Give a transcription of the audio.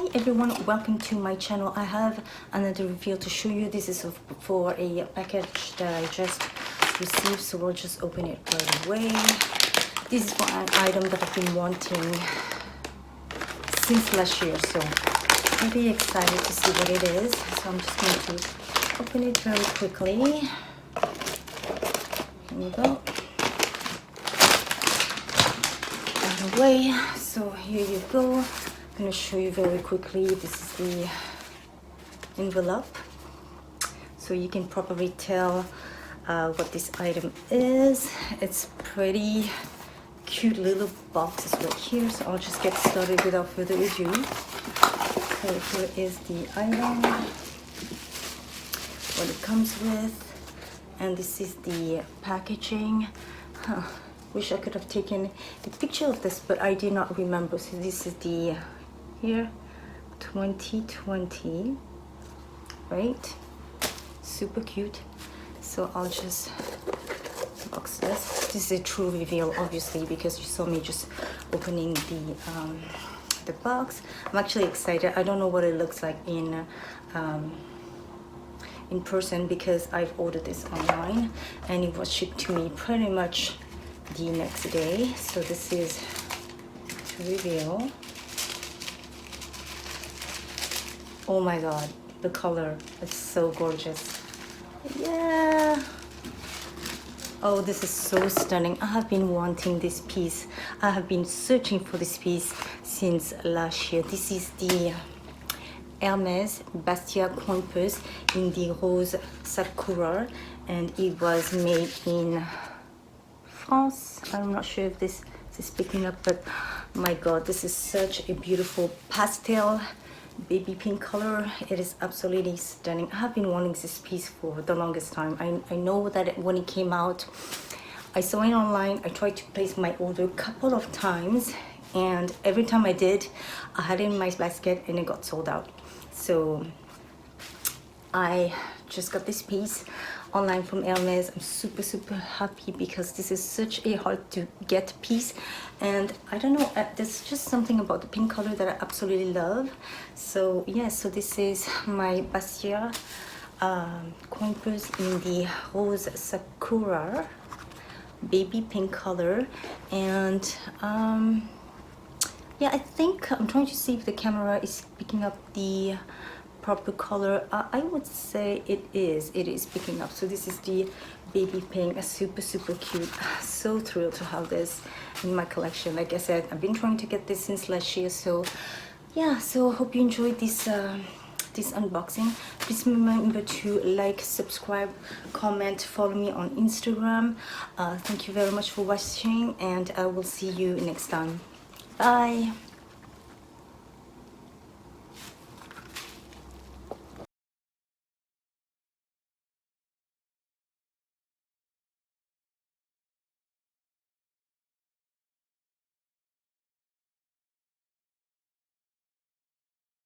Hi everyone, welcome to my channel. I have another reveal to show you. This is for a package that I just received, so we'll just open it right away. This is for an item that I've been wanting since last year, so I'm very excited to see what it is. So I'm just going to open it very quickly. Here we go. Out away. So here you go. I'm going to show you very quickly. This is the envelope, so you can probably tell what this item is. It's pretty cute little boxes right here, so I'll just get started without further ado. So here is the item, what it comes with, and this is the packaging. Wish I could have taken a picture of this, but I did not remember. So this is the here 2020, right? Super cute. So I'll just box this. This is a true reveal, obviously, because you saw me just opening the box. I'm actually excited. I don't know what it looks like in person, because I've ordered this online and it was shipped to me pretty much the next day. So this is to reveal. Oh my god, the color is so gorgeous. Yeah. Oh, this is so stunning. I have been wanting this piece. I have been searching for this piece since last year. This is the Hermes Bastia Coin Purse in the Rose Sakura, and it was made in France. I'm not sure if this is picking up, but my god, this is such a beautiful pastel baby pink color. It is absolutely stunning. I have been wanting this piece for the longest time. I know that when it came out, I saw it online. I tried to place my order a couple of times, and every time I did, I had it in my basket and it got sold out. So I just got this piece online from Hermes. I'm super happy because this is such a hard to get piece, and I don't know, there's just something about the pink color that I absolutely love. So yeah, so this is my Bastia coin purse in the Rose Sakura baby pink color. And yeah, I think I'm trying to see if the camera is picking up the proper color. I would say it is picking up. So this is the baby pink, super cute. So thrilled to have this in my collection. Like I said, I've been trying to get this since last year. So yeah, so hope you enjoyed this this unboxing. Please remember to like, subscribe, comment, follow me on Instagram. Thank you very much for watching, and I will see you next time. Bye.